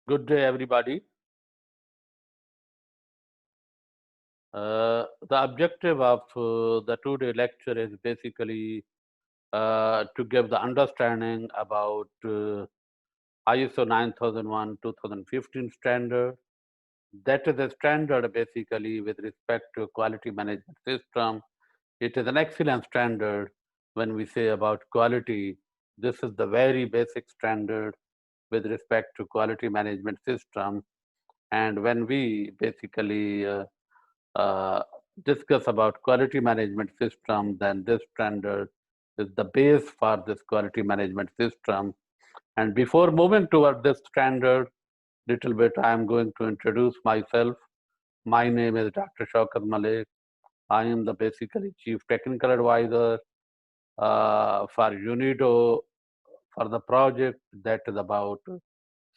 Good day, everybody. The objective of the two-day lecture is basically to give the understanding about ISO 9001 2015 standard. That is a standard basically with respect to quality management system. It is an excellent standard when we say about quality. This is the very basic standard with respect to quality management system. And when we basically uh, discuss about quality management system, then this standard is the base for this quality management system. And before moving toward this standard, little bit, I am going to introduce myself. My name is Dr. Shaukat Malik. I am the basically Chief Technical Advisor for UNIDO for the project that is about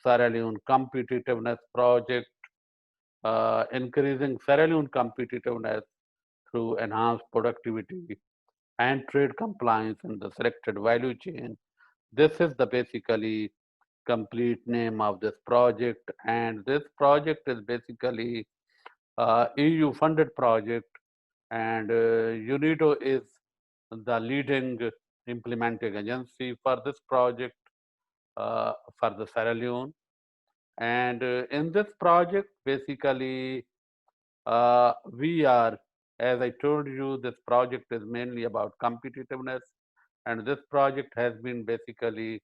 Sierra Leone Competitiveness Project, increasing Sierra Leone competitiveness through enhanced productivity and trade compliance in the selected value chain. This is the basically complete name of this project, and this project is basically EU funded project, and UNIDO is the leading implementing agency for this project for the Sierra Leone. And in this project, basically, we are, as I told you, this project is mainly about competitiveness, and this project has been basically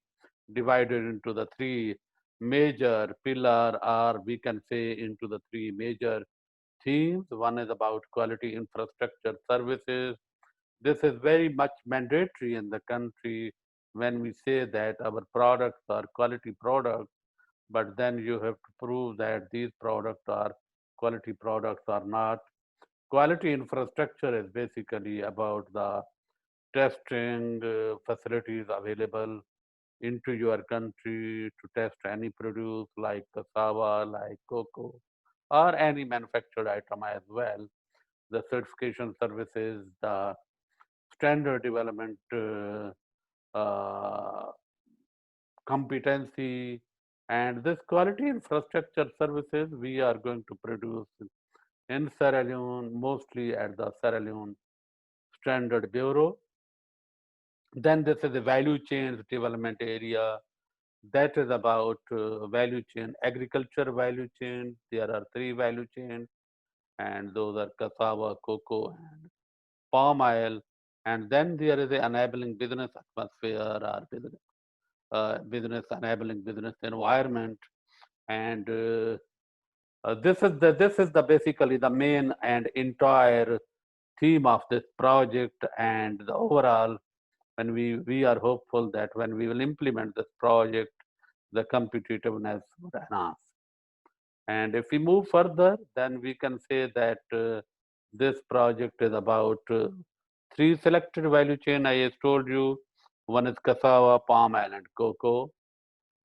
divided into the three major pillar, or we can say into the three major themes. One is about quality infrastructure services. This is very much mandatory in the country when we say that our products are quality products, but then you have to prove that these products are quality products or not. Quality infrastructure is basically about the testing facilities available into your country to test any produce like cassava, like cocoa, or any manufactured item as well. The certification services, the standard development uh, competency, and this quality infrastructure services we are going to produce in Sierra Leone, mostly at the Sierra Leone Standard Bureau. Then this is the value chain development area. That is about value chain, agriculture value chain. There are three value chains, and those are cassava, cocoa, and palm oil. And then there is the enabling business atmosphere or business enabling business environment. And this is the basically the main and entire theme of this project. And the overall, when we are hopeful that when we will implement this project, the competitiveness would enhance. And if we move further, then we can say that this project is about three selected value chain. I just told you, one is cassava, palm oil, and cocoa.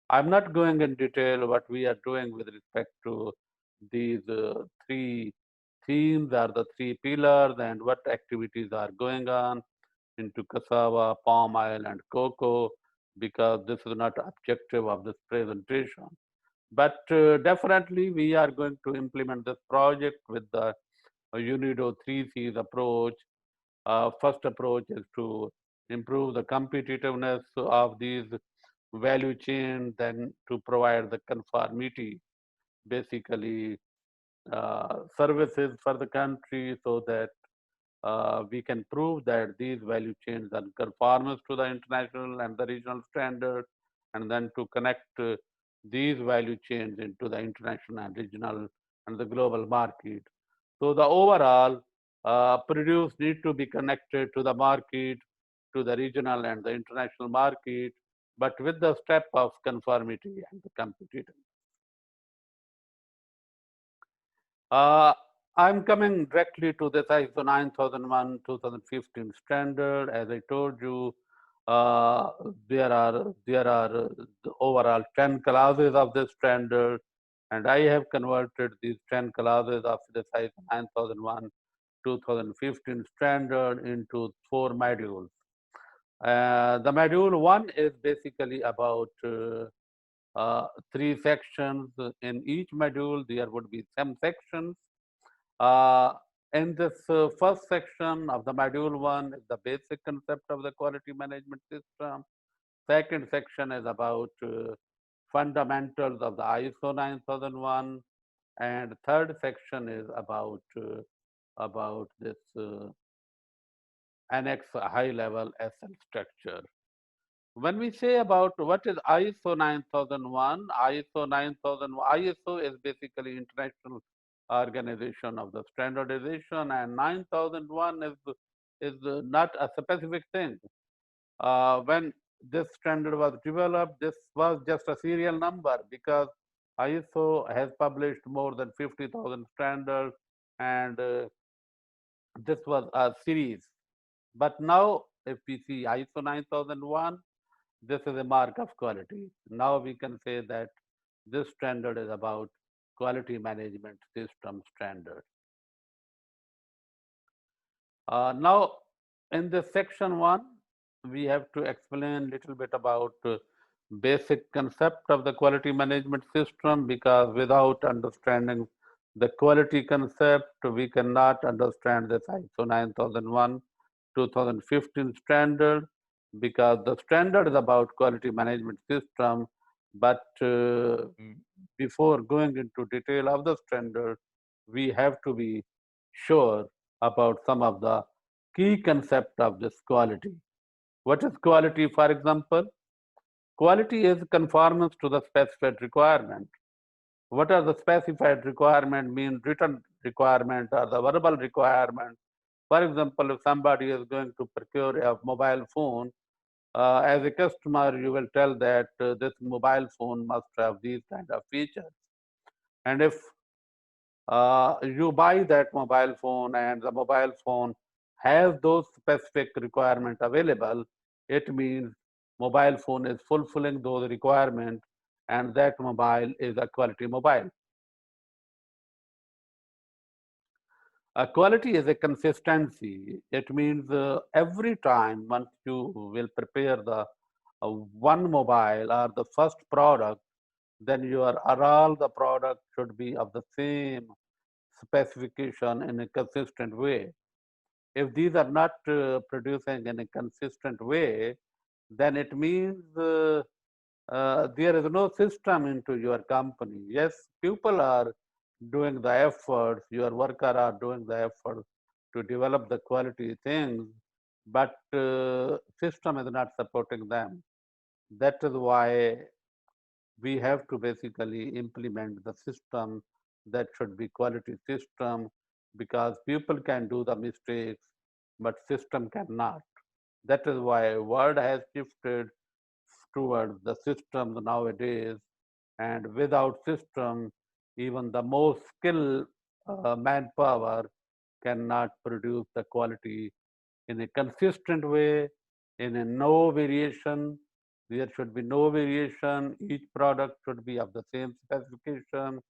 I'm not going in detail what we are doing with respect to these three themes or the three pillars and what activities are going on into cassava, palm oil, and cocoa, because this is not objective of this presentation. But definitely, we are going to implement this project with the UNIDO 3Cs approach. First approach is to improve the competitiveness of these value chain, then to provide the conformity, basically services for the country so that we can prove that these value chains are conformance to the international and the regional standard, and then to connect these value chains into the international and regional and the global market. So the overall produce need to be connected to the market, to the regional and the international market, but with the step of conformity and the competitiveness. Uh, I'm coming directly to this ISO 9001 2015 standard. As I told you, uh, there are the overall 10 clauses of this standard, and I have converted these 10 clauses of this ISO 9001 2015 standard into four modules. The module one is basically about three sections. In each module, there would be some sections. Uh, in this first section of the module one is the basic concept of the quality management system. Second section is about fundamentals of the ISO 9001, and third section is about this annex high level SL structure. When we say about what is ISO 9001, ISO is basically International Organization of the Standardization, and 9001 is not a specific thing. When this standard was developed, this was just a serial number because ISO has published more than 50,000 standards, and this was a series. But now, if we see ISO 9001, this is a mark of quality. Now we can say that this standard is about quality management system standard. Now, in this section one, we have to explain a little bit about basic concept of the quality management system, because without understanding the quality concept, we cannot understand this ISO 9001 2015 standard, because the standard is about quality management system. But before going into detail of the standard, we have to be sure about some of the key concept of this quality. What is quality, for example? Quality is conformance to the specified requirement. What are the specified requirement? Mean written requirement or the verbal requirement. For example, if somebody is going to procure a mobile phone, as a customer, you will tell that this mobile phone must have these kind of features. And if you buy that mobile phone and the mobile phone has those specific requirements available, it means mobile phone is fulfilling those requirements, and that mobile is a quality mobile. Quality is a consistency. It means every time once you will prepare the one mobile or the first product, then your all the product should be of the same specification in a consistent way. If these are not producing in a consistent way, then it means there is no system into your company. Yes, people are doing the efforts, your worker are doing the effort to develop the quality things, but system is not supporting them. That is why we have to basically implement the system that should be quality system, because people can do the mistakes, but system cannot. That is why world has shifted towards the systems nowadays, and without system, even the most skilled manpower cannot produce the quality in a consistent way, in a no variation. There should be no variation. Each product should be of the same specification,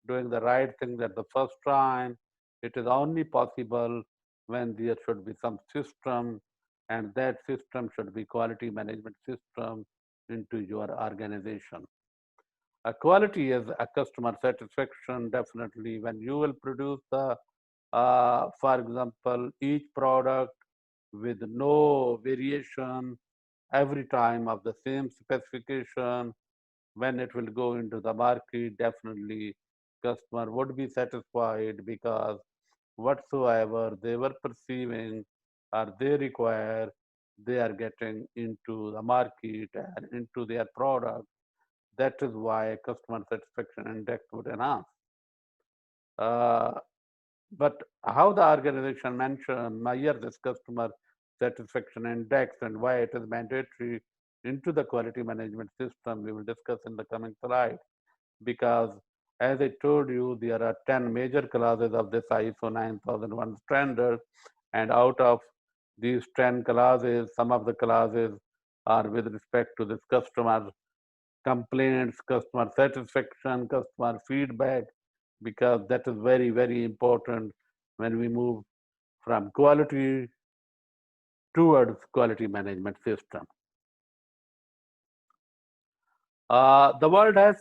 doing the right thing at the first time. It is only possible when there should be some system, and that system should be quality management system into your organization. A quality is a customer satisfaction, definitely. When you will produce the, for example, each product with no variation every time of the same specification, when it will go into the market, definitely customer would be satisfied, because whatsoever they were perceiving or they require, they are getting into the market and into their product. That is why customer satisfaction index would enhance. Uh, but how the organization measure this customer satisfaction index and why it is mandatory into the quality management system, we will discuss in the coming slide. Because as I told you, there are 10 major classes of this ISO 9001 standard, and out of these 10 classes, some of the classes are with respect to this customer complaints, customer satisfaction, customer feedback, because that is very, very important when we move from quality towards quality management system. The world has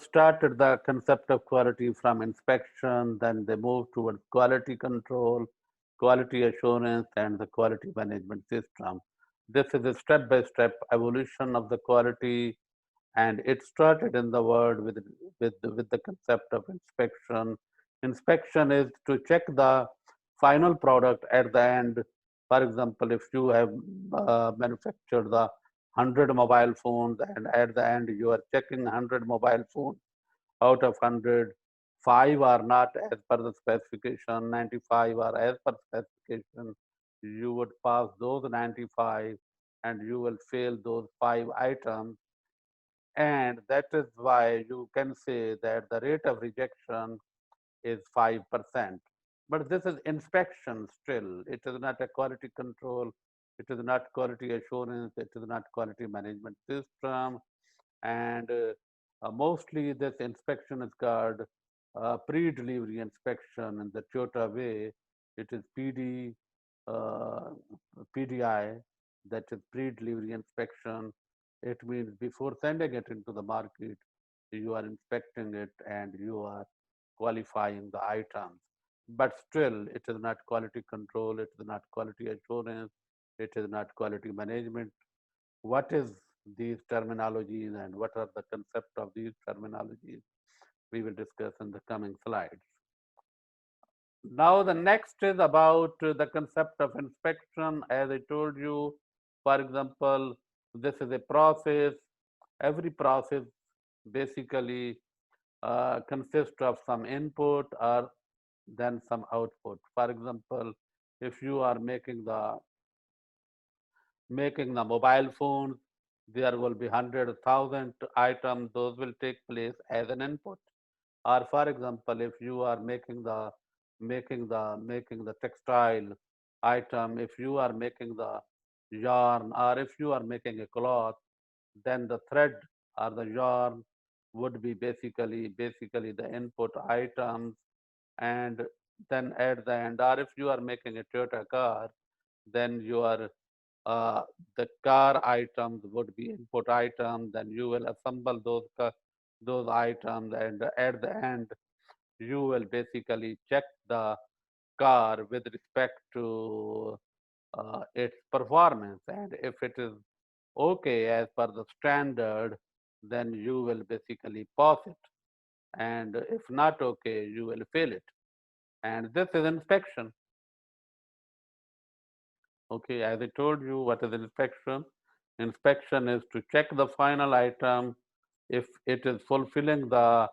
started the concept of quality from inspection, then they moved towards quality control, quality assurance, and the quality management system. This is a step by step evolution of the quality, and it started in the world with the concept of inspection. Inspection is to check the final product at the end. For example, if you have manufactured the 100 mobile phones, and at the end you are checking 100 mobile phones, out of 100, 5 are not as per the specification, 95 are as per specification. You would pass those 95 and you will fail those 5 items, and that is why you can say that the rate of rejection is 5%. But this is inspection still. It is not a quality control. It is not quality assurance. It is not quality management system. And mostly this inspection is called pre-delivery inspection in the Toyota way. It is uh, PDI, that is pre-delivery inspection. It means before sending it into the market, you are inspecting it and you are qualifying the items. But still, it is not quality control, it is not quality assurance, it is not quality management. What is these terminologies and what are the concept of these terminologies? We will discuss in the coming slides. Now, the next is about the concept of inspection. As I told you, for example, this is a process. Every process basically consists of some input or then some output. For example, if you are making the mobile phones, there will be 100,000 items. Those will take place as an input. Or for example, if you are making the textile item, if you are making the yarn, or if you are making a cloth, then the thread or the yarn would be basically the input items. And then at the end, or if you are making a Toyota car, then your uh, the car items would be input items. Then you will assemble those items, and at the end you will basically check the car with respect to its performance, and if it is okay as per the standard, then you will basically pass it, and if not okay, you will fail it. And this is inspection. Okay, as I told you, what is inspection? Inspection is to check the final item. If it is fulfilling the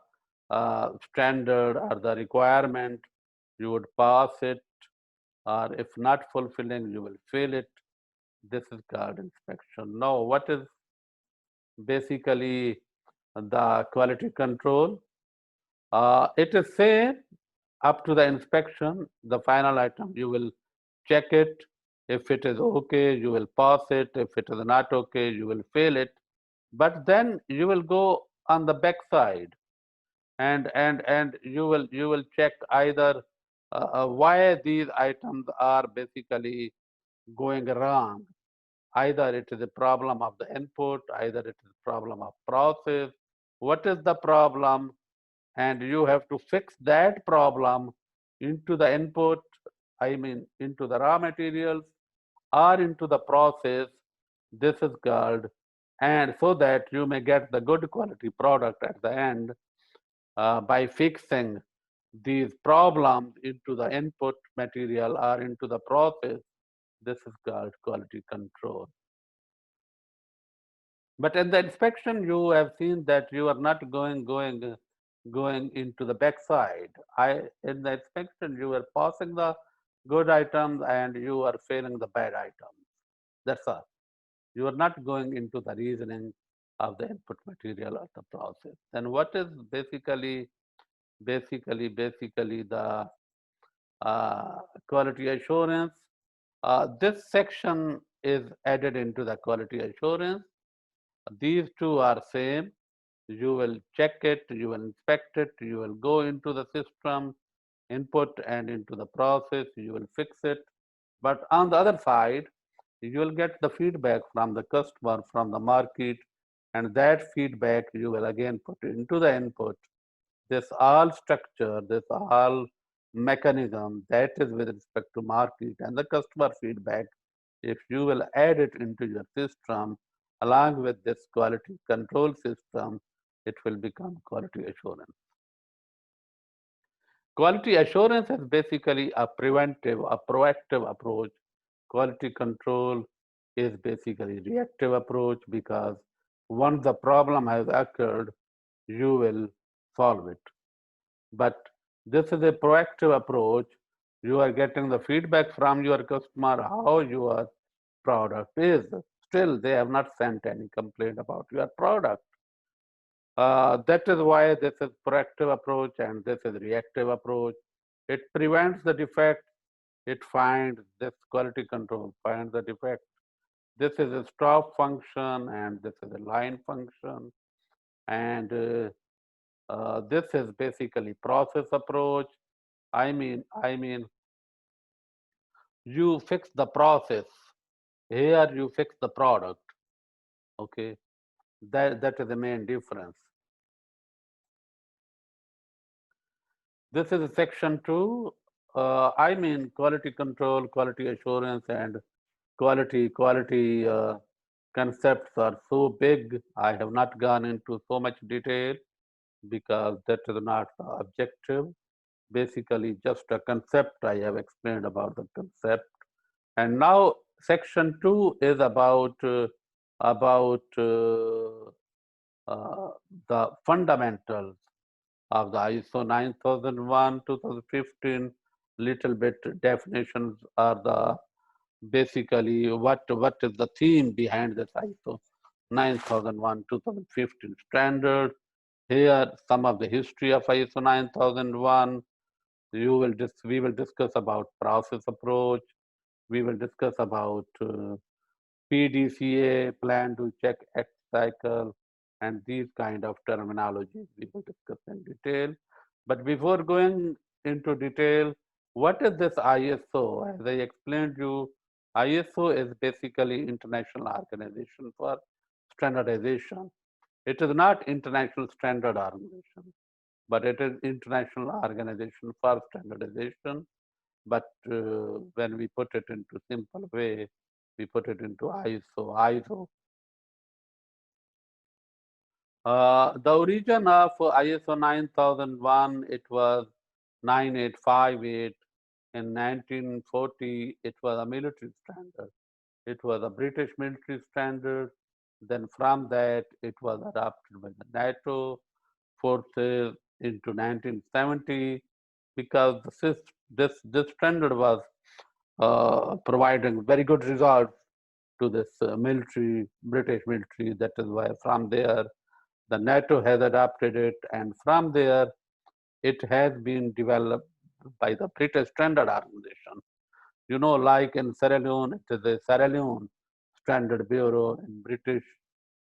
standard or the requirement, you would pass it, or if not fulfilling, you will fail it. This is called inspection. Now, what is basically the quality control? It is same up to the inspection, the final item. You will check it. If it is okay, you will pass it. If it is not okay, you will fail it. But then you will go on the back side, and you will check either why these items are basically going wrong. Either it is a problem of the input, either it is a problem of process. What is the problem? And you have to fix that problem into the input, I mean into the raw materials or into the process. This is called, and so that you may get the good quality product at the end by fixing these problems into the input material or into the process. This is called quality control. But in the inspection, you have seen that you are not going into the backside. In the inspection, you are passing the good items and you are failing the bad items. That's all. You are not going into the reasoning of the input material or the process. Then what is basically the uh, quality assurance? This section is added into the quality assurance. These two are same. You will check it, you will inspect it, you will go into the system input and into the process, you will fix it. But on the other side, you will get the feedback from the customer, from the market. and that feedback you will again put into the input. This all structure, this all mechanism that is with respect to market and the customer feedback, if you will add it into your system along with this quality control system, it will become quality assurance. Quality assurance is basically a preventive, a proactive approach. Quality control is basically reactive approach because once the problem has occurred, you will solve it. But this is a proactive approach. You are getting the feedback from your customer how your product is. Still, they have not sent any complaint about your product. That is why this is proactive approach and this is reactive approach. It prevents the defect. It finds this quality control, finds the defect. This is a stop function and this is a line function. And this is basically process approach. I mean, you fix the process. Here you fix the product. Okay, that is the main difference. This is section 2. I mean, quality control, quality assurance, and quality concepts are so big. I have not gone into so much detail because that is not the objective. Basically, just a concept. I have explained about the concept, and now section 2 is about uh, the fundamentals of the ISO 9001, 2015. Little bit definitions are the basically what is the theme behind this ISO 9001, 2015 standard. Here, some of the history of ISO 9001. We will discuss about process approach. We will discuss about PDCA, plan to check X cycle, and these kind of terminologies we will discuss in detail. But before going into detail, what is this ISO? As I explained you, ISO is basically International Organization for Standardization. It is not International Standard Organization, but it is International Organization for Standardization. But when we put it into simple way, we put it into ISO. The origin of ISO 9001, it was 9858. In 1940, it was a military standard. It was a British military standard. Then from that, it was adopted by the NATO forces into 1970 because this standard was providing very good results to this military, British military. That is why from there, the NATO has adopted it, and from there, it has been developed by the British Standard Organization. You know, like in Sierra Leone, it is a Sierra Leone Standard Bureau. In British,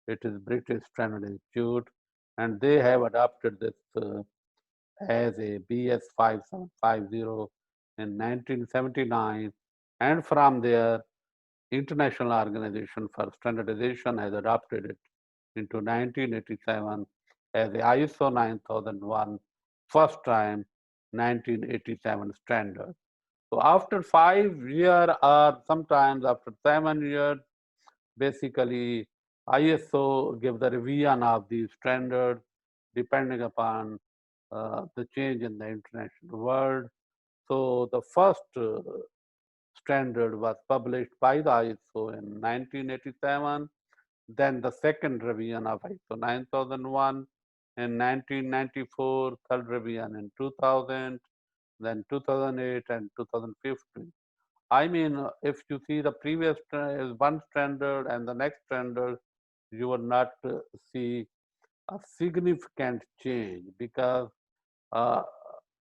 it is British Standard Institute, and they have adopted this as a BS 5750 in 1979, and from there, International Organization for Standardization has adopted it into 1987 as the ISO 9001 first time 1987 standard. So after 5 years or sometimes after 7 years, basically ISO give the revision of these standards depending upon the change in the international world. So the first standard was published by the ISO in 1987. Then the second revision of ISO 9001 in 1994, third revision in 2000, then 2008 and 2015. I mean, if you see the previous one standard and the next standard, you will not see a significant change because uh,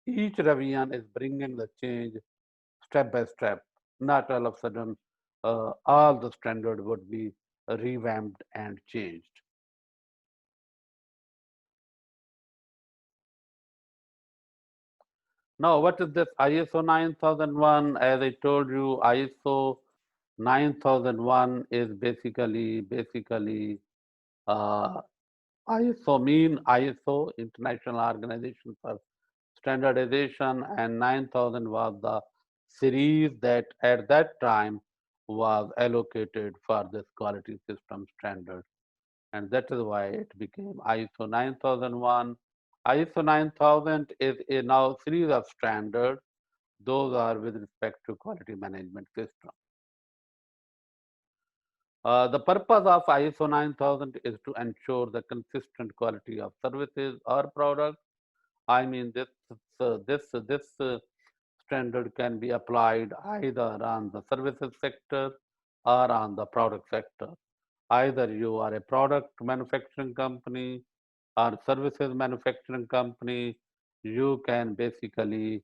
each revision is bringing the change step by step. Not all of a sudden, all the standard would be revamped and changed. Now, what is this ISO 9001? As I told you, ISO 9001 is basically ISO mean ISO, International Organization for Standardization, and 9000 was the series that at that time was allocated for this quality system standard. And that is why it became ISO 9001. ISO 9000 is a now series of standards. Those are with respect to quality management system. The purpose of ISO 9000 is to ensure the consistent quality of services or products. I mean, this standard can be applied either on the services sector or on the product sector. Either you are a product manufacturing company or services manufacturing company, you can basically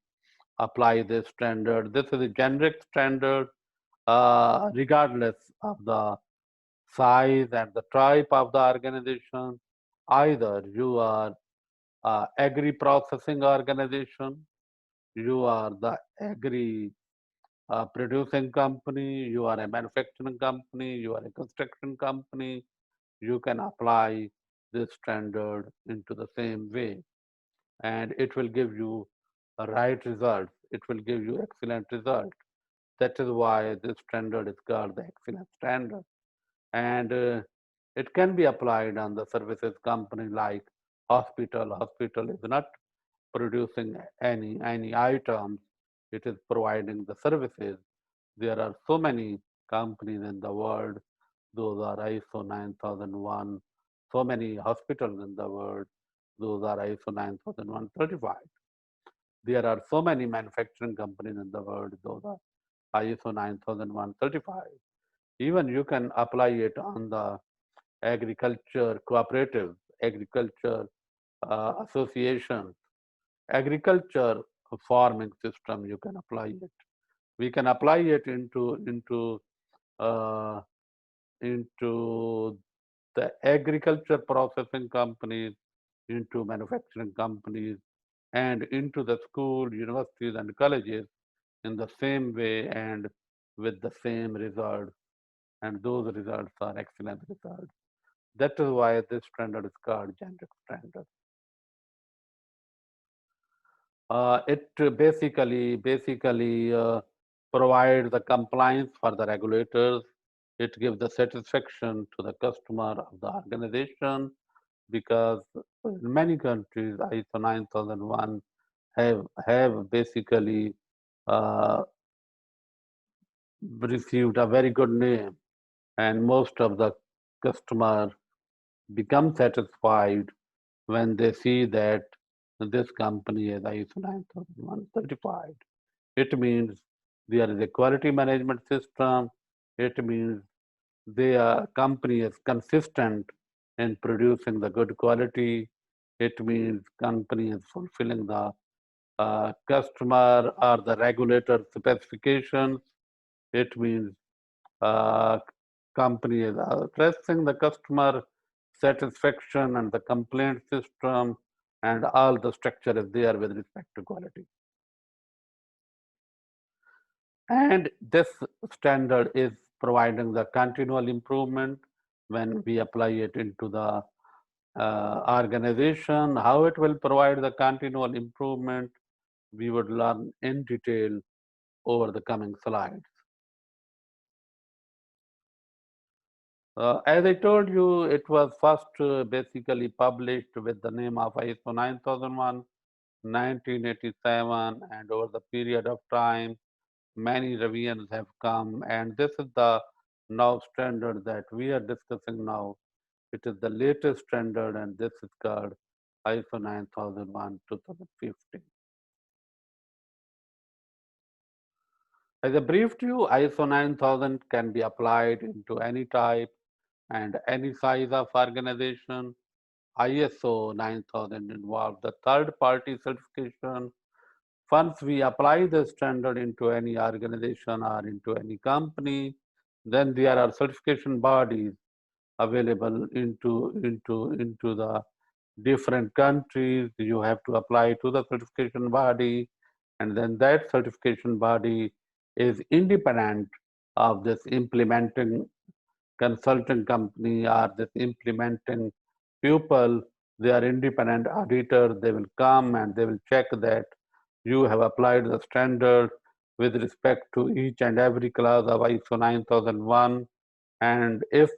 apply this standard. This is a generic standard, regardless of the size and the type of the organization. Either you are agri processing organization, you are the agri producing company, you are a manufacturing company, you are a construction company, you can apply this standard into the same way, and it will give you a right result. It will give you excellent result. That is why this standard is called the excellent standard. And it can be applied on the services company like hospital. Hospital is not producing any items, it is providing the services. There are so many companies in the world, those are ISO 9001, so many hospitals in the world, those are ISO 9001 certified. There are so many manufacturing companies in the world, those are ISO 9001 certified. Even you can apply it on the agriculture cooperatives, agriculture associations, agriculture farming system, you can apply it. We can apply it uh, into the agriculture processing companies, into manufacturing companies, and into the school, universities, and colleges in the same way and with the same results. And those results are excellent results. That is why this standard is called generic standard. It basically provides the compliance for the regulators. It gives the satisfaction to the customer of the organization, because in many countries ISO 9001 have basically uh, received a very good name, and most of the customers become satisfied when they see that this company is ISO 9001 certified. It means there is a quality management system. It means their company is consistent in producing the good quality. It means company is fulfilling the customer or the regulator specifications. It means uh, company is addressing the customer satisfaction and the complaint system, and all the structure is there with respect to quality. And this standard is providing the continual improvement when we apply it into the organization. How it will provide the continual improvement, we would learn in detail over the coming slides. As I told you, it was first basically published with the name of ISO 9001, 1987, and over the period of time, many revisions have come, and this is the now standard that we are discussing now. It is the latest standard, and this is called ISO 9001 2015. As a brief to you, ISO 9000 can be applied into any type and any size of organization. ISO 9000 involves the third-party certification. Once we apply the standard into any organization or into any company, then there are certification bodies available into the different countries. You have to apply to the certification body, and then that certification body is independent of this implementing consulting company or this implementing people, they are independent auditors. They will come and they will check that you have applied the standard with respect to each and every clause of ISO 9001. And if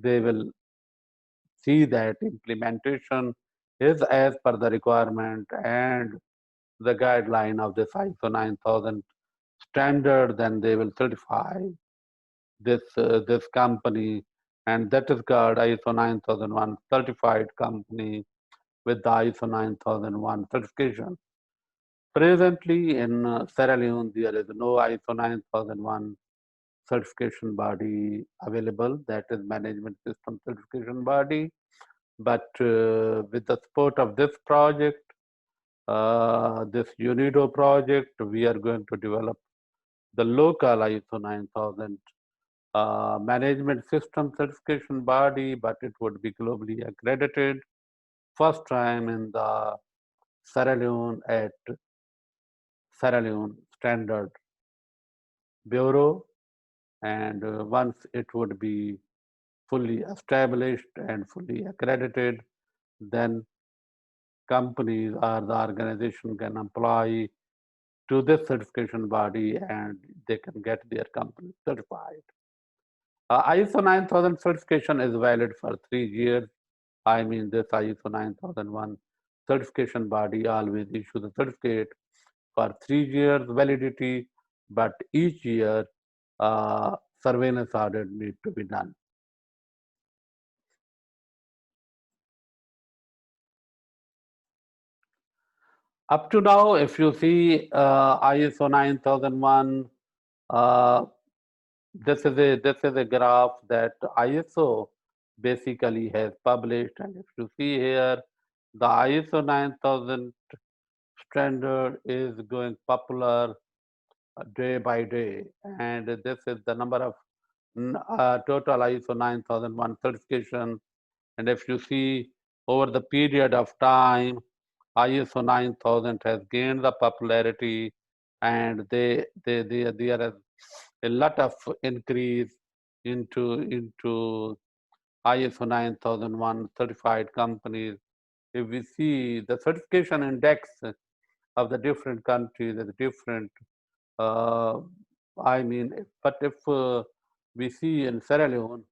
they will see that implementation is as per the requirement and the guideline of this ISO 9000 standard, then they will certify this company, and that is called ISO 9001 certified company with the ISO 9001 certification. Presently in Sierra Leone, there is no ISO 9001 certification body available, that is management system certification body. But with the support of this project, this UNIDO project, we are going to develop the local ISO 9000 management system certification body, but it would be globally accredited. First time in the Sierra Leone at Sierra Leone Standard Bureau, and once it would be fully established and fully accredited, then companies or the organization can apply to this certification body and they can get their company certified. ISO 9000 certification is valid for 3 years. I mean, this ISO 9001 certification body always issue the certificate for 3 years validity, but each year surveillance audit need to be done. Up to now, if you see ISO 9001, this is a graph that ISO basically has published, and if you see here, the ISO 9000 standard is going popular day by day, and this is the number of total ISO 9001 certification. And if you see over the period of time, ISO 9000 has gained the popularity, and there is a lot of increase into ISO 9001 certified companies. If we see the certification index of the different countries is different. I mean, but if we see in Sierra Leone,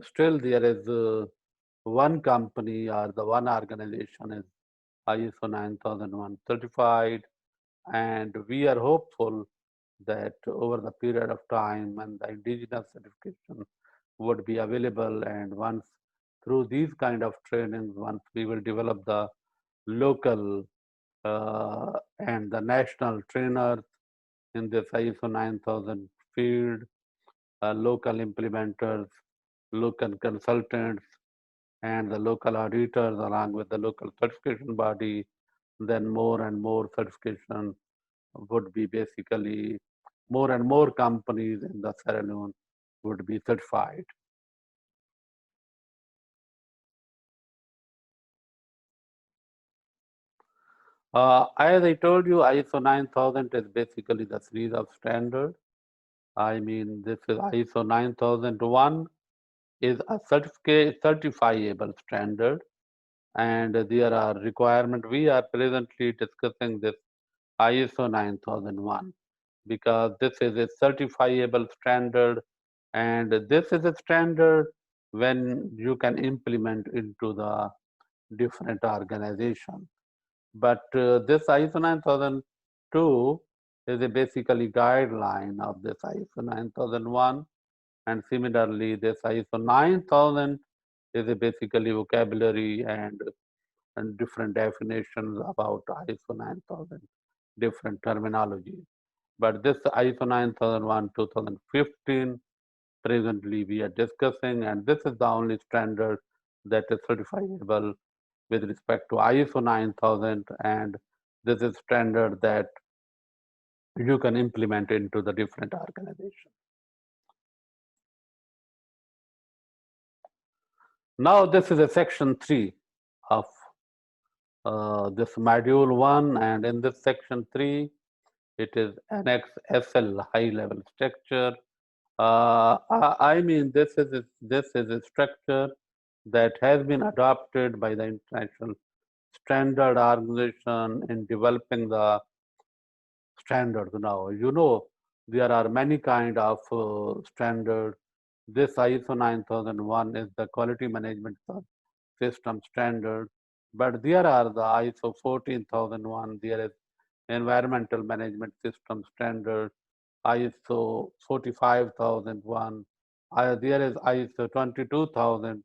still there is one company or the one organization is ISO 9001 certified, and we are hopeful that over the period of time when the indigenous certification would be available, and once through these kind of trainings, once we will develop the local and the national trainers in this ISO 9000 field, local implementers, local consultants, and the local auditors along with the local certification body, then more and more certification would be basically more and more companies in the Sierra Leone would be certified. As I told you, ISO 9000 is basically the series of standard. I mean, this is ISO 9001 is a certifiable standard, and there are requirements. We are presently discussing this ISO 9001 because this is a certifiable standard, and this is a standard when you can implement into the different organizations. But this ISO 9002 is a basically guideline of this ISO 9001, and similarly this ISO 9000 is a basically vocabulary and different definitions about ISO 9000, different terminology. But this ISO 9001 2015 presently we are discussing, and this is the only standard that is certifiable with respect to ISO 9000, and this is standard that you can implement into the different organizations. Now this is a section 3 of this module 1, and in this section 3 it is Annex SL high level structure. I mean, this is a structure that has been adopted by the International Standard Organization in developing the standards now. There are many kind of standard. This ISO 9001 is the quality management system standard, but there are the ISO 14001, there is environmental management system standard, ISO 45001, there is ISO 22000,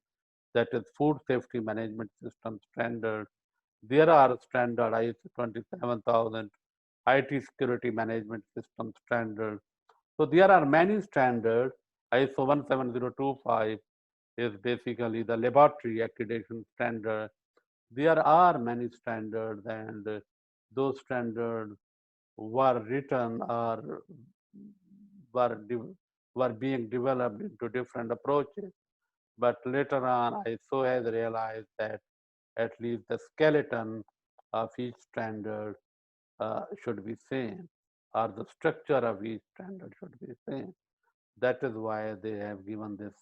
that is food safety management system standard. There are standard ISO 27000, IT security management system standard. So there are many standards. ISO 17025 is basically the laboratory accreditation standard. There are many standards, and those standards were written or were, were being developed into different approaches. But later on, ISO has realized that at least the skeleton of each standard should be same, or the structure of each standard should be same. That is why they have given this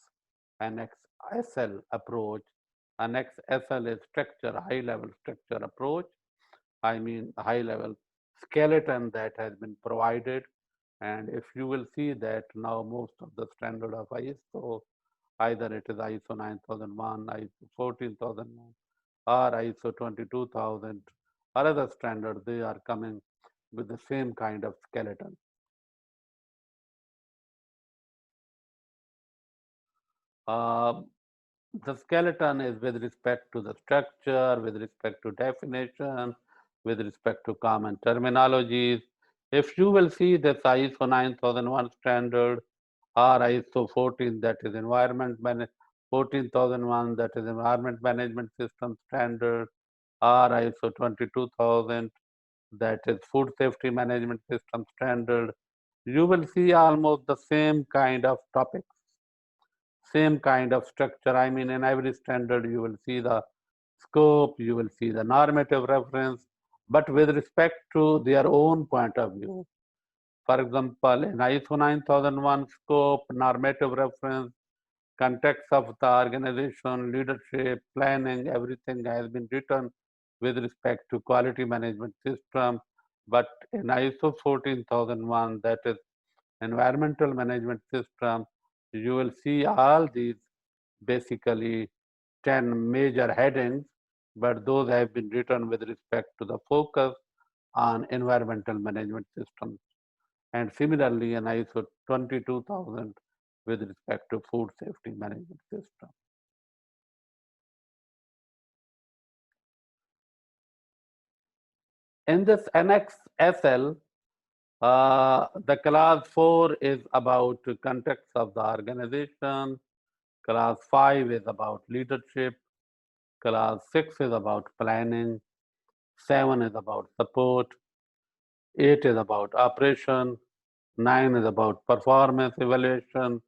Annex SL approach. Annex SL is structure, high level structure approach. I mean, high level skeleton that has been provided. And if you will see that now most of the standard of ISO, either it is ISO 9001, ISO 14001, or ISO 22000, or other standard, they are coming with the same kind of skeleton. Uh, the skeleton is with respect to the structure, with respect to definition, with respect to common terminologies. If you will see this ISO 9001 standard, or ISO 14, that is 14001, that is environment management system standard, or ISO 22000, that is food safety management system standard, you will see almost the same kind of topics, same kind of structure. I mean, in every standard, you will see the scope, you will see the normative reference, but with respect to their own point of view. For example, in ISO 9001 scope, normative reference, context of the organization, leadership, planning, everything has been written with respect to quality management system. But in ISO 14001, that is environmental management system, you will see all these basically 10 major headings, but those have been written with respect to the focus on environmental management systems. And similarly, in ISO 22000 with respect to food safety management system. In this Annex SL, the class 4 is about context of the organization, class 5 is about leadership, class 6 is about planning, 7 is about support, 8 is about operation, 9 is about performance evaluation,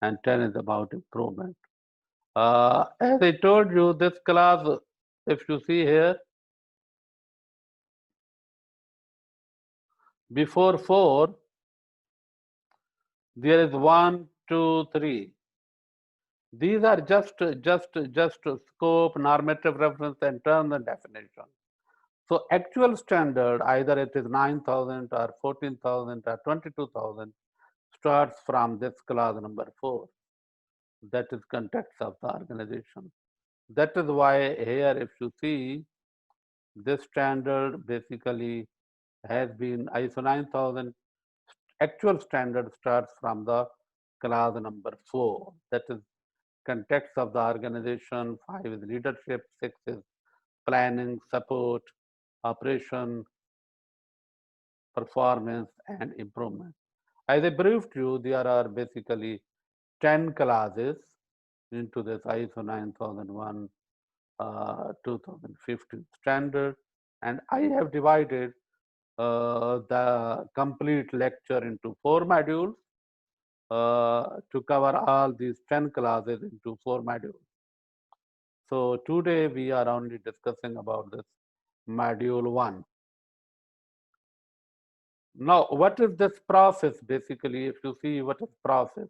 and 10 is about improvement. As I told you, this class, if you see here, before 4, there is 1, 2, 3. These are just scope, normative reference, and terms and definition. So actual standard, either it is 9,000 or 14,000 or 22,000, starts from this class number 4. That is context of the organization. That is why here, if you see, this standard basically has been ISO 9000. Actual standard starts from the class number 4. That is context of the organization. 5 is leadership. 6 is planning, support, operation, performance, and improvement. As I briefed you, there are basically 10 classes into this ISO 9001 2015 standard, and I have divided the complete lecture into 4 modules to cover all these 10 classes into 4 modules. So today we are only discussing about this module 1. Now, what is this process basically? If you see what is process,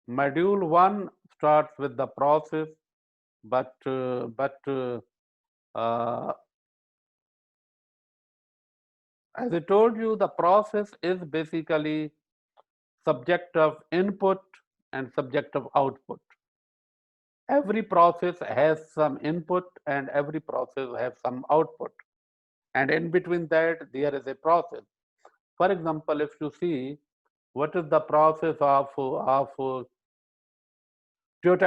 Module 1 starts with the process, but as I told you, the process is basically subject of input and subject of output. Every process has some input and every process has some output. And in between that, there is a process. For example, if you see what is the process of Toyota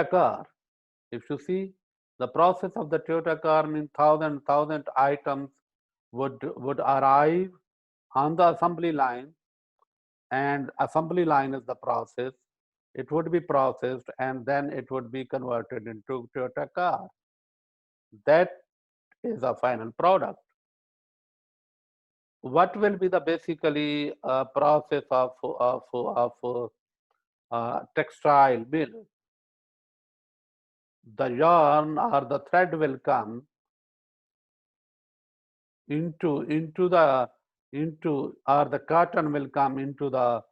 car, if you see the process of the Toyota car means thousand items would arrive on the assembly line, and assembly line is the process. It would be processed and then it would be converted into Toyota car. That is a final product. What will be the basically process of textile mill? The yarn or the thread will come into the into or the cotton will come into the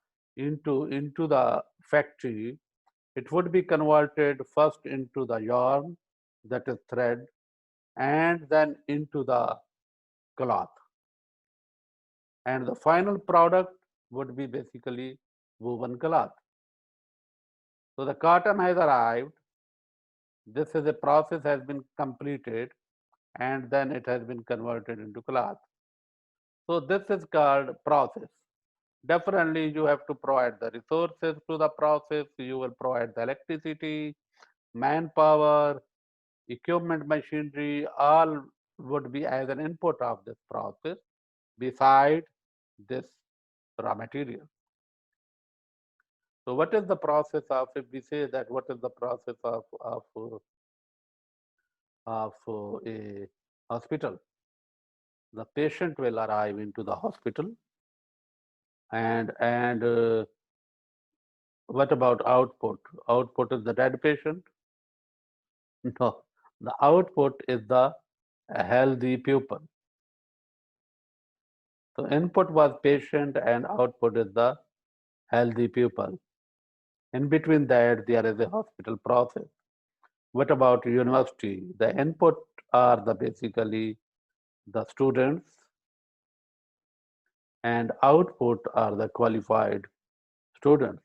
factory. It would be converted first into the yarn, that is thread, and then into the cloth. And the final product would be basically woven cloth. So the cotton has arrived. This is a process has been completed, and then it has been converted into cloth. So this is called process. Definitely you have to provide the resources to the process. You will provide the electricity, manpower, equipment, machinery, all would be as an input of this process beside this raw material. So what is the process of, if we say that what is the process of a hospital? The patient will arrive into the hospital, and what about output? Output is the dead patient? No, the output is the healthy pupil. So input was patient and output is the healthy pupil. In between that, there is a hospital process. What about university? The input are the basically the students and output are the qualified students.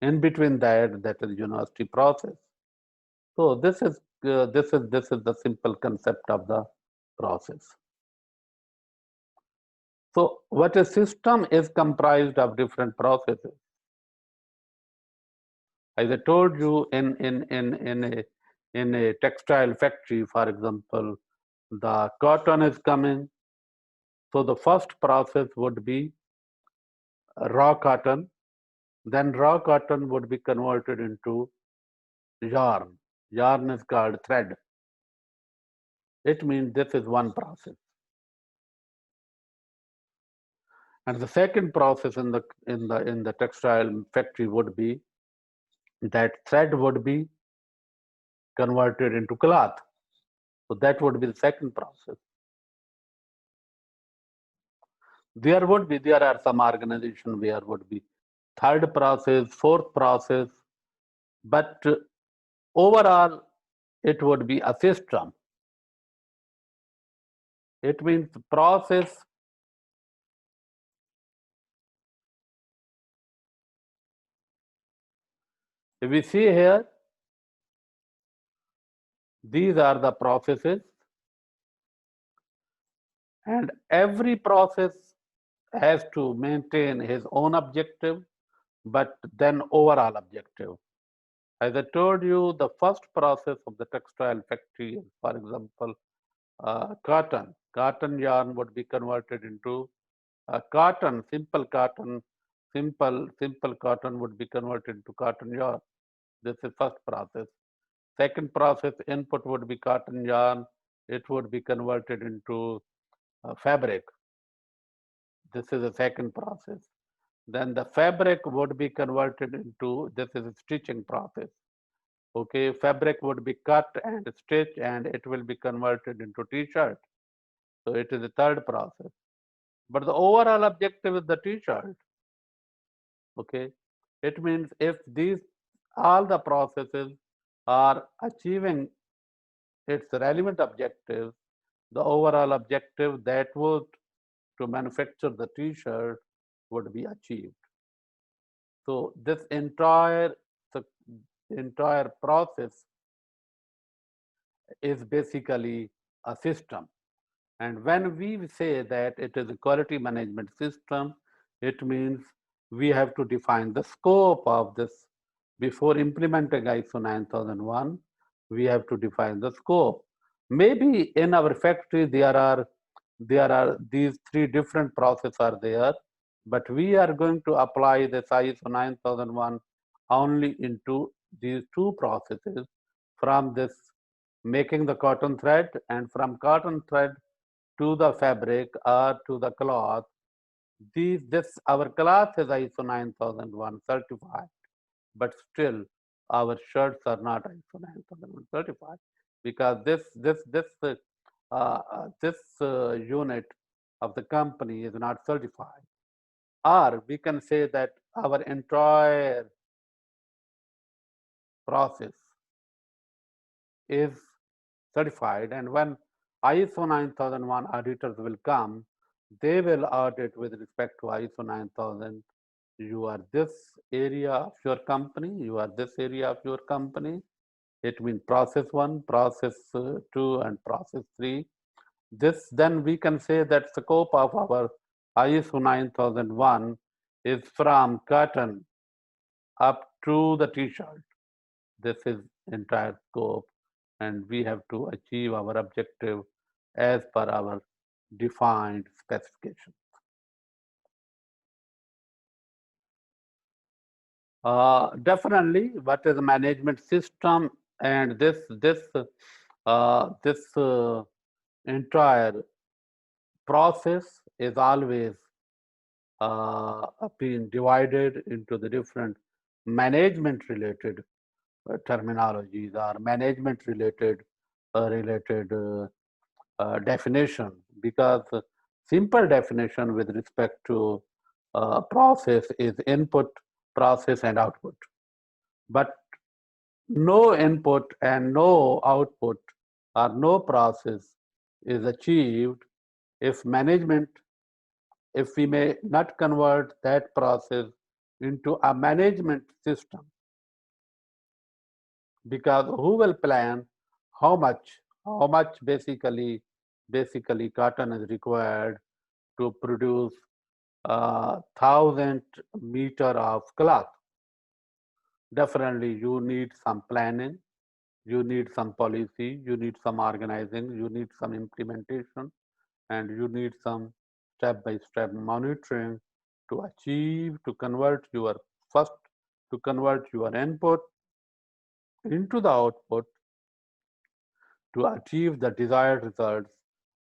In between that is university process. So this is the simple concept of the process. So what a system is comprised of different processes. As I told you, in a textile factory, for example, the cotton is coming. So the first process would be raw cotton. Then raw cotton would be converted into yarn. Yarn is called thread. It means this is one process. And the second process in the textile factory would be that thread would be converted into cloth. So that would be the second process. There are some organization where would be third process, fourth process, but overall it would be a system. It means process. If we see here, these are the processes, and every process has to maintain his own objective, but then overall objective. As I told you, the first process of the textile factory is, for example, cotton. Cotton yarn would be converted into cotton, simple cotton would be converted to cotton yarn. This is first process. Second process, input would be cotton yarn. It would be converted into fabric. This is the second process. Then the fabric would be converted into, this is a stitching process. Okay, fabric would be cut and stitched and it will be converted into t-shirt. So it is the third process. But the overall objective is the t-shirt. Okay, It means if these all the processes are achieving its relevant objectives, the overall objective that was to manufacture the t-shirt would be achieved. So this entire process is basically a system. And when we say that it is a quality management system, it means we have to define the scope of this. Before implementing ISO 9001, we have to define the scope. Maybe in our factory there are these three different processes are there, but we are going to apply this ISO 9001 only into these two processes, from this making the cotton thread, and from cotton thread to the fabric or to the cloth. This our cloth is ISO 9001 certified, but still our shirts are not ISO 9001 certified, because this unit of the company is not certified. Or we can say that our entire process is certified, and when ISO 9001 auditors will come, they will audit with respect to ISO 9000. You are this area of your company, you are this area of your company. It means process 1, process 2, and process 3. This, then we can say that scope of our ISO 9001 is from cotton up to the t-shirt. This is entire scope, and we have to achieve our objective as per our defined specification. Definitely, what is a management system, and this entire process is always being divided into the different management related terminologies, or management related definition, because simple definition with respect to process is input, process, and output. But no input and no output, or no process is achieved if management, if we may not convert that process into a management system. Because who will plan how much basically cotton is required to produce 1,000 meter of cloth? Definitely you need some planning, you need some policy, you need some organizing, you need some implementation, and you need some step-by-step monitoring to achieve, to convert your first, to convert your input into the output, to achieve the desired results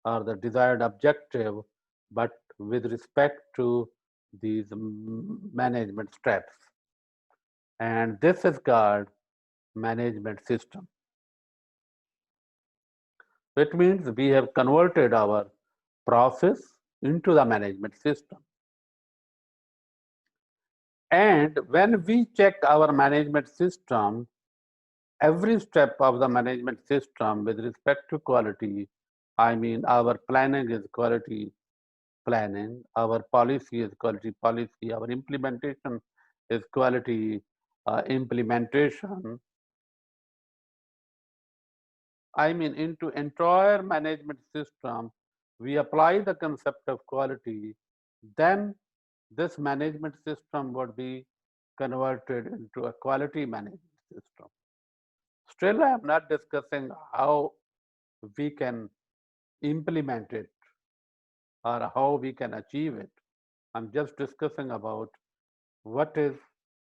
or the desired objective, but with respect to these management steps. And this is called management system. It means we have converted our process into the management system. And when we check our management system, every step of the management system with respect to quality, I mean, our planning is quality planning, our policy is quality policy, our implementation is quality implementation. I mean, into entire management system, we apply the concept of quality, then this management system would be converted into a quality management system. Still, I am not discussing how we can implement it or how we can achieve it. I'm just discussing about what is,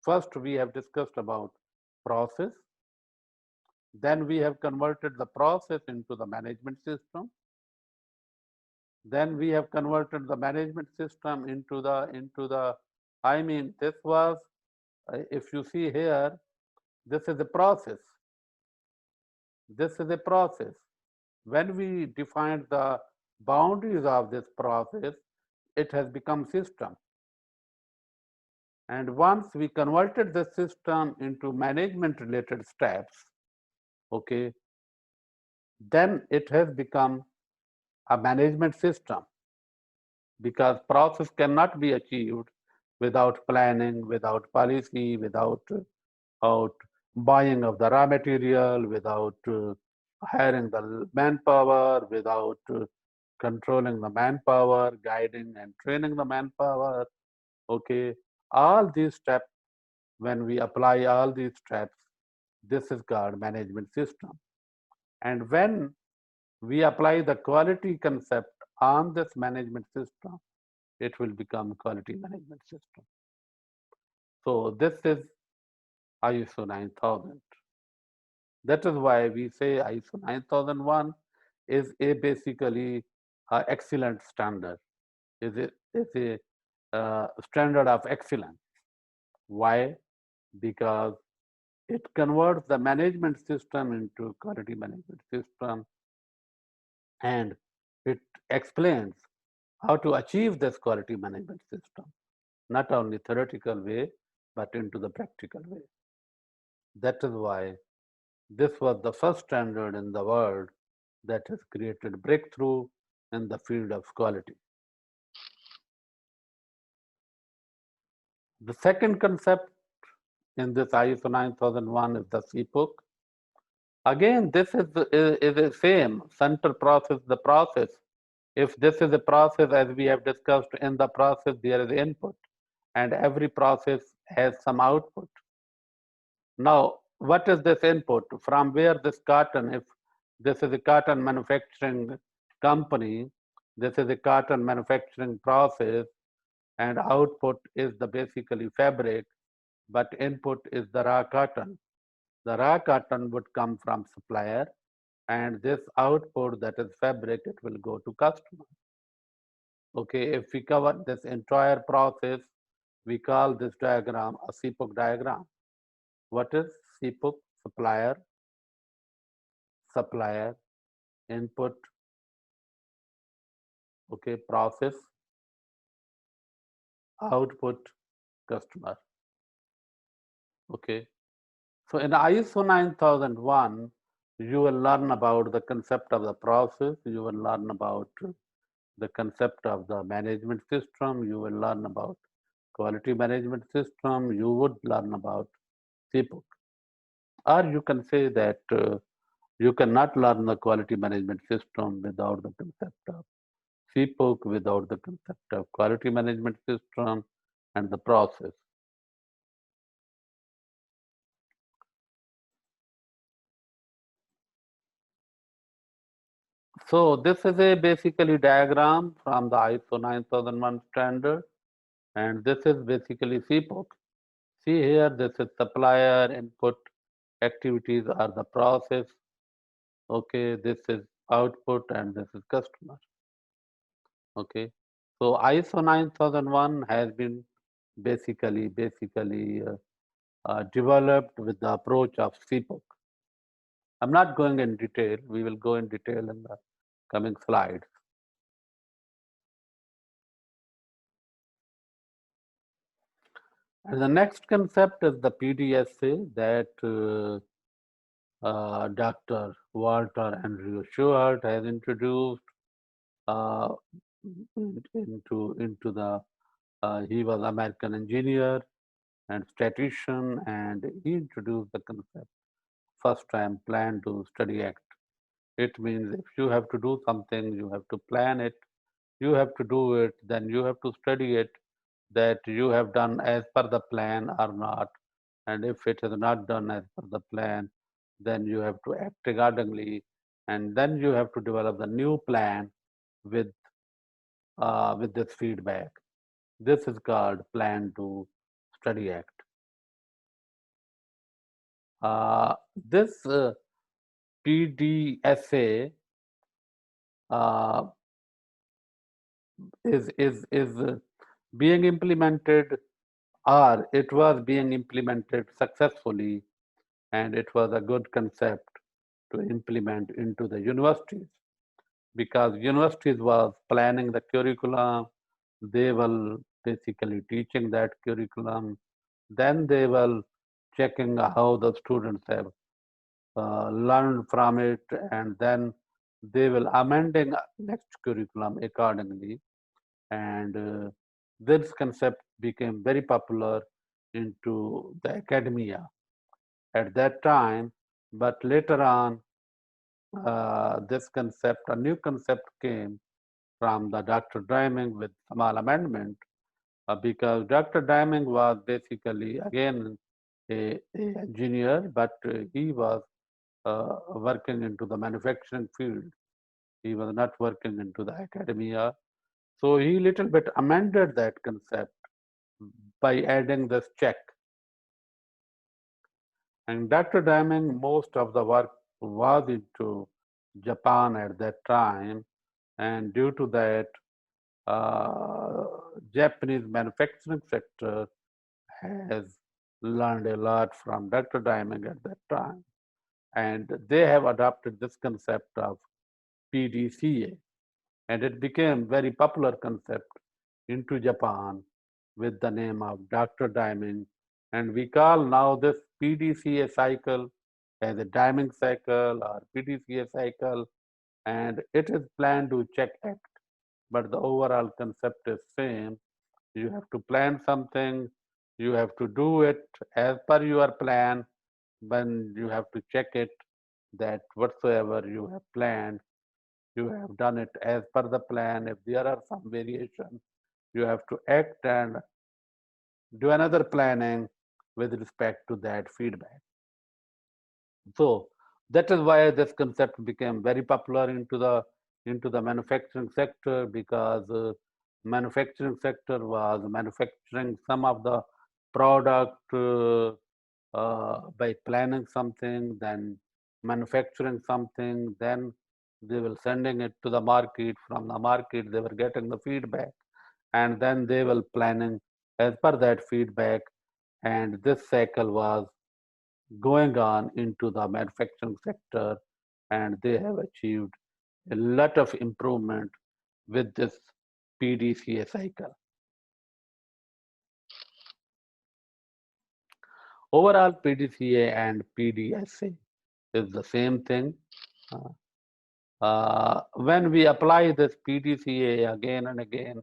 first we have discussed about process, then we have converted the process into the management system, then we have converted the management system into the I mean, this was if you see here, this is a process, this is a process. When we defined the boundaries of this process, it has become system. And once we converted the system into management related steps, okay, then it has become a management system, because process cannot be achieved without planning, without policy, without out buying of the raw material, without hiring the manpower, without controlling the manpower, guiding and training the manpower. Okay, all these steps, when we apply all these steps, this is called management system. And when we apply the quality concept on this management system, it will become quality management system. So this is ISO 9000. That is why we say ISO 9001 is a basically excellent standard, is a standard of excellence. Why? Because it converts the management system into quality management system, and it explains how to achieve this quality management system, not only theoretical way, but into the practical way. That is why this was the first standard in the world that has created breakthrough in the field of quality. The second concept in this ISO 9001 is the CPOOC. Again, this is the same center process, the process. If this is a process, as we have discussed, in the process there is input, and every process has some output. Now, what is this input? From where this cotton, if this is a cotton manufacturing company, this is a cotton manufacturing process, and output is the basically fabric, but input is the raw cotton. The raw cotton would come from supplier, and this output, that is fabric, it will go to customer. Okay, if we cover this entire process, we call this diagram a CPOOC diagram. What is CPOOC? Supplier, input, okay, process, output, customer. Okay, so in ISO 9001, you will learn about the concept of the process, you will learn about the concept of the management system, you will learn about quality management system, you would learn about CPOOC. Or you can say that you cannot learn the quality management system without the concept of CPOOC, without the concept of quality management system and the process. So this is a basically diagram from the ISO 9001 standard, and this is basically CPOOC. See here, this is supplier input activities are the process. Okay, this is output and this is customer. Okay, so ISO 9001 has been basically developed with the approach of CPOOC. I'm not going in detail. We will go in detail in the coming slides. And the next concept is the PDSA that Dr. Walter Andrew Stewart has introduced uh, into the. He was American engineer and statistician, and he introduced the concept first time, plan to study act. It means if you have to do something, you have to plan it, you have to do it, then you have to study it, that you have done as per the plan or not. And if it is not done as per the plan, then you have to act accordingly. And then you have to develop the new plan with this feedback. This is called plan to study act. This PDSA uh, is being implemented, or it was being implemented successfully, and it was a good concept to implement into the universities, because universities was planning the curriculum, they will basically teaching that curriculum. Then they will checking how the students have learned from it, and then they will amending next curriculum accordingly. And this concept became very popular into the academia at that time. But later on, this concept, a new concept came from the Dr. Diamond with small amendment, because Dr. Diamond was basically again a engineer, but he was working into the manufacturing field. He was not working into the academia. So he little bit amended that concept by adding this check. And Dr. Diamond, most of the work was into Japan at that time, and due to that, uh, Japanese manufacturing sector has learned a lot from Dr. Diamond at that time, and they have adopted this concept of PDCA, and it became very popular concept into Japan with the name of Dr. Diamond, and we call now this PDCA cycle as a Diamond cycle or PDCA cycle, and it is planned to check act, but the overall concept is same. You have to plan something, you have to do it as per your plan, when you have to check it that whatsoever you have planned, you have done it as per the plan. If there are some variations, you have to act and do another planning with respect to that feedback. So that is why this concept became very popular into the manufacturing sector, because manufacturing sector was manufacturing some of the product by planning something, then manufacturing something, then they will sending it to the market. From the market, they were getting the feedback, and then they will planning as per that feedback. And this cycle was going on into the manufacturing sector, and they have achieved a lot of improvement with this PDCA cycle. Overall, PDCA and PDSA is the same thing. When we apply this PDCA again and again,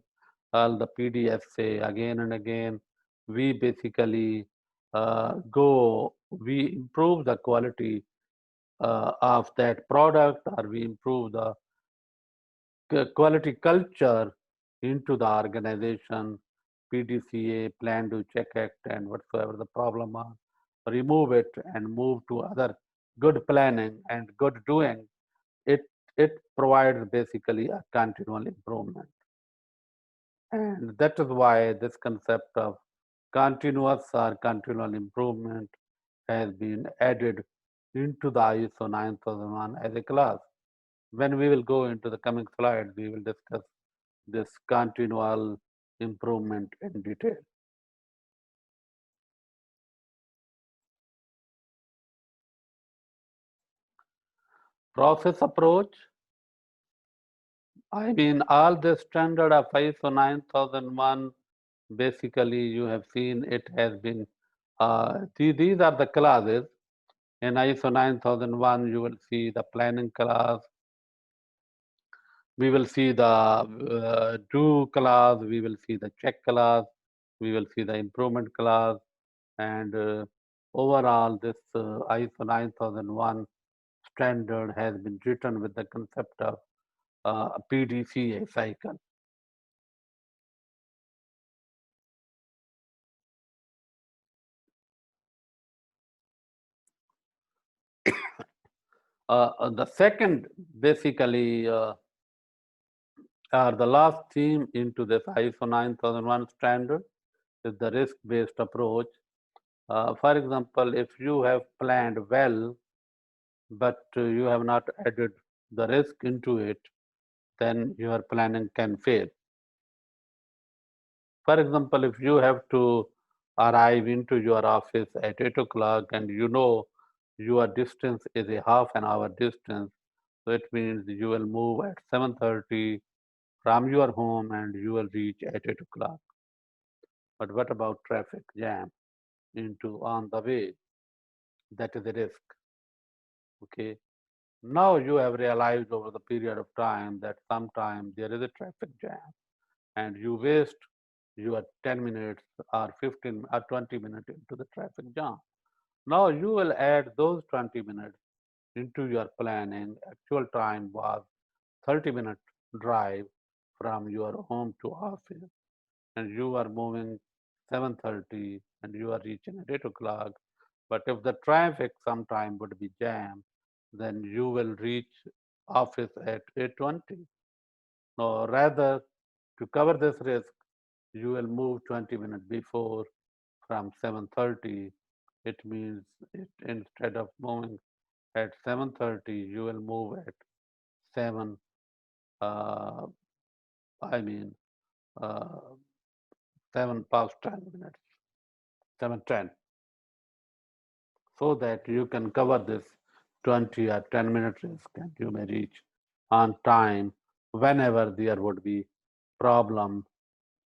the PDSA again and again, we basically we improve the quality of that product, or we improve the quality culture into the organization. PDCA, plan to check act, and whatsoever the problem are, remove it and move to other good planning and good doing. It it provides basically a continual improvement, and that is why this concept of continuous or continual improvement has been added into the ISO 9001 as a class. When we will go into the coming slides, we will discuss this continual improvement in detail. Process approach, I mean, all the standard of ISO 9001, basically you have seen it has been, these are the classes. In ISO 9001, you will see the planning class, we will see the do class, we will see the check class, we will see the improvement class, and overall this ISO 9001 standard has been written with the concept of PDCA cycle. The second, basically, or the last theme into this ISO 9001 standard is the risk-based approach. For example, if you have planned well, but you have not added the risk into it, then your planning can fail. For example, if you have to arrive into your office at 8 o'clock and you know your distance is a half an hour distance, so it means you will move at 7:30 from your home and you will reach at 8 o'clock. But what about traffic jam into on the way? That is a risk. Okay. Now you have realized over the period of time that sometimes there is a traffic jam and you waste your 10 minutes or 15 or 20 minutes into the traffic jam. Now you will add those 20 minutes into your planning. Actual time was 30-minute drive from your home to office, and you are moving 7:30 and you are reaching at 8 o'clock. But if the traffic sometime would be jammed, then you will reach office at 8:20. No, rather to cover this risk, you will move 20 minutes before from 7:30. It means instead of moving at 7:30, you will move at 7. Uh, I mean, uh, 7 past 10 minutes, 7:10, so that you can cover this 20 or 10-minute risk and you may reach on time whenever there would be problem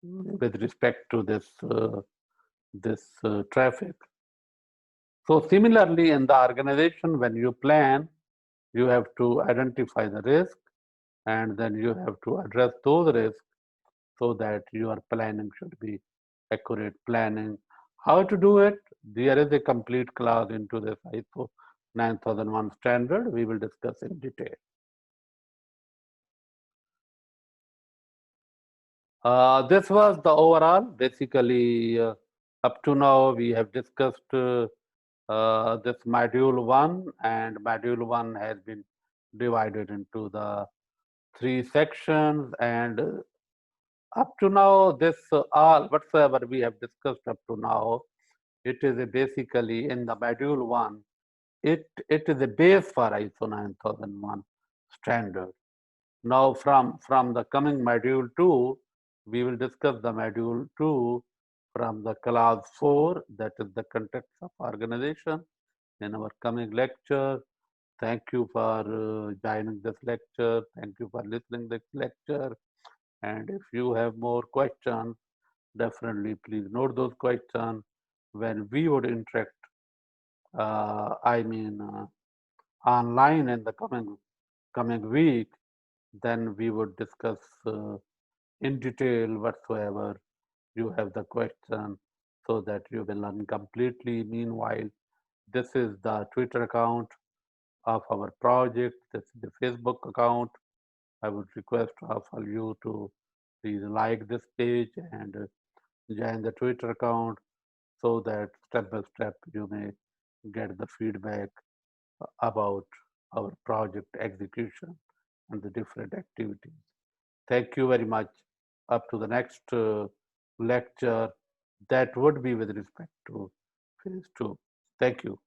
with respect to this traffic. So similarly, in the organization, when you plan, you have to identify the risk and then you have to address those risks so that your planning should be accurate planning. How to do it? There is a complete class into this ISO 9001 standard. We will discuss in detail. This was the overall. Basically, up to now, we have discussed this module 1, and module 1 has been divided into the 3 sections. And up to now, this all whatsoever we have discussed up to now, it is basically in the module 1. It is a base for ISO 9001 standard. Now, from the coming module 2, we will discuss the module 2 from the class 4, that is the context of organization, in our coming lecture. Thank you for joining this lecture. Thank you for listening this lecture. And if you have more questions, definitely please note those questions. When we would interact, I mean, online in the coming week, then we would discuss in detail whatsoever you have the question so that you will learn completely. Meanwhile, this is the Twitter account of our project. This is the Facebook account. I would request of all you to please like this page and join the Twitter account so that step by step you may get the feedback about our project execution and the different activities. Thank you very much. Up to the next lecture, that would be with respect to phase 2. Thank you.